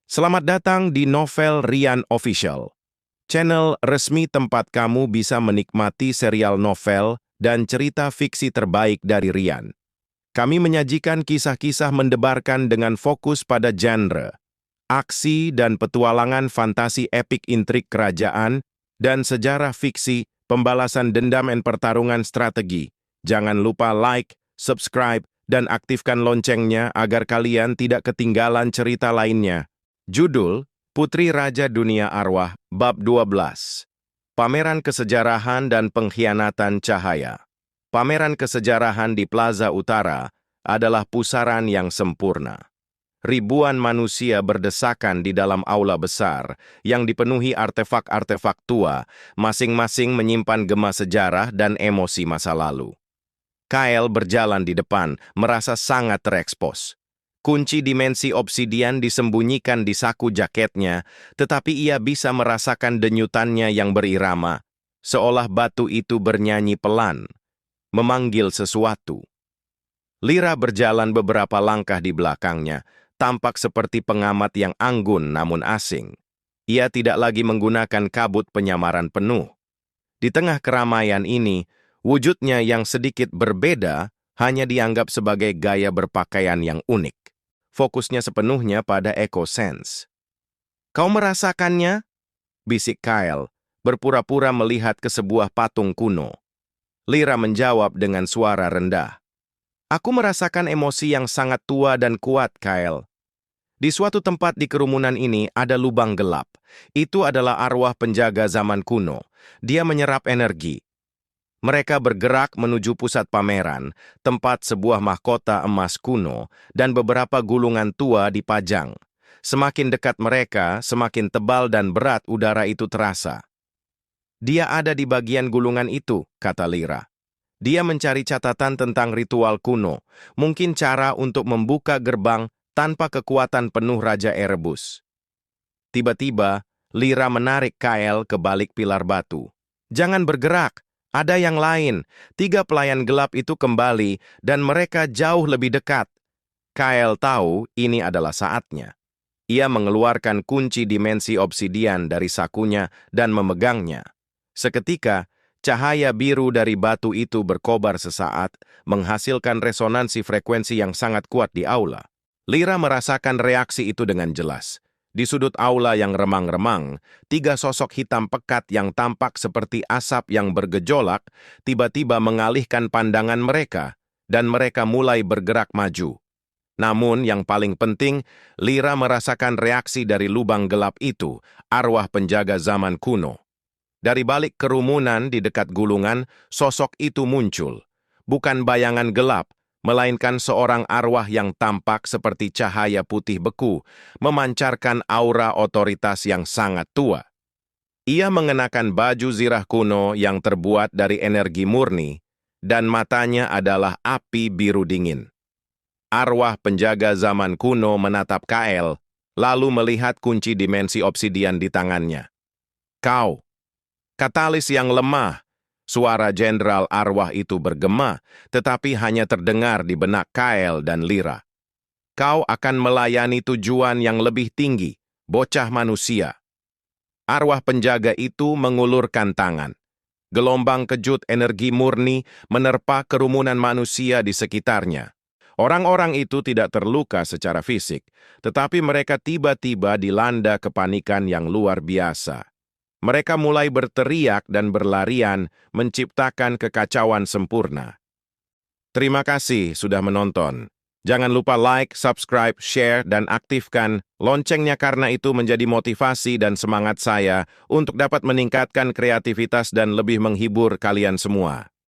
Selamat datang di Novel Rian Official, channel resmi tempat kamu bisa menikmati serial novel dan cerita fiksi terbaik dari Rian. Kami menyajikan kisah-kisah mendebarkan dengan fokus pada genre, aksi dan petualangan fantasi epik intrik kerajaan, dan sejarah fiksi, pembalasan dendam dan pertarungan strategi. Jangan lupa like, subscribe, dan aktifkan loncengnya agar kalian tidak ketinggalan cerita lainnya. Judul, Putri Raja Dunia Arwah, Bab 12. Pameran Kesejarahan dan Pengkhianatan Cahaya. Pameran kesejarahan di Plaza Utara adalah pusaran yang sempurna. Ribuan manusia berdesakan di dalam aula besar yang dipenuhi artefak-artefak tua, masing-masing menyimpan gema sejarah dan emosi masa lalu. Kyle berjalan di depan, merasa sangat terekspos. Kunci dimensi obsidian disembunyikan di saku jaketnya, tetapi ia bisa merasakan denyutannya yang berirama, seolah batu itu bernyanyi pelan, memanggil sesuatu. Lyra berjalan beberapa langkah di belakangnya, tampak seperti pengamat yang anggun namun asing. Ia tidak lagi menggunakan kabut penyamaran penuh. Di tengah keramaian ini, wujudnya yang sedikit berbeda hanya dianggap sebagai gaya berpakaian yang unik. Fokusnya sepenuhnya pada Echo Sense. "Kau merasakannya?" bisik Kyle, berpura-pura melihat ke sebuah patung kuno. Lyra menjawab dengan suara rendah. "Aku merasakan emosi yang sangat tua dan kuat, Kyle. Di suatu tempat di kerumunan ini ada lubang gelap. Itu adalah arwah penjaga zaman kuno. Dia menyerap energi. Mereka bergerak menuju pusat pameran, tempat sebuah mahkota emas kuno, dan beberapa gulungan tua dipajang. Semakin dekat mereka, semakin tebal dan berat udara itu terasa. "Dia ada di bagian gulungan itu," kata Lyra. Dia mencari catatan tentang ritual kuno, mungkin cara untuk membuka gerbang tanpa kekuatan penuh Raja Erebus. Tiba-tiba, Lyra menarik Kyle ke balik pilar batu. "Jangan bergerak. Ada yang lain." 3 pelayan gelap itu kembali, dan mereka jauh lebih dekat. Kyle tahu ini adalah saatnya. Ia mengeluarkan kunci dimensi obsidian dari sakunya dan memegangnya. Seketika, cahaya biru dari batu itu berkobar sesaat, menghasilkan resonansi frekuensi yang sangat kuat di aula. Lyra merasakan reaksi itu dengan jelas. Di sudut aula yang remang-remang, 3 sosok hitam pekat yang tampak seperti asap yang bergejolak tiba-tiba mengalihkan pandangan mereka, dan mereka mulai bergerak maju. Namun yang paling penting, Lyra merasakan reaksi dari lubang gelap itu, arwah penjaga zaman kuno. Dari balik kerumunan di dekat gulungan, sosok itu muncul. Bukan bayangan gelap, melainkan seorang arwah yang tampak seperti cahaya putih beku, memancarkan aura otoritas yang sangat tua. Ia mengenakan baju zirah kuno yang terbuat dari energi murni, dan matanya adalah api biru dingin. Arwah penjaga zaman kuno menatap Kyle, lalu melihat kunci dimensi obsidian di tangannya. "Kau." Katalis yang lemah. Suara jenderal arwah itu bergema, tetapi hanya terdengar di benak Kyle dan Lyra. "Kau akan melayani tujuan yang lebih tinggi, bocah manusia." Arwah penjaga itu mengulurkan tangan. Gelombang kejut energi murni menerpa kerumunan manusia di sekitarnya. Orang-orang itu tidak terluka secara fisik, tetapi mereka tiba-tiba dilanda kepanikan yang luar biasa. Mereka mulai berteriak dan berlarian, menciptakan kekacauan sempurna. Terima kasih sudah menonton. Jangan lupa like, subscribe, share, dan aktifkan loncengnya karena itu menjadi motivasi dan semangat saya untuk dapat meningkatkan kreativitas dan lebih menghibur kalian semua.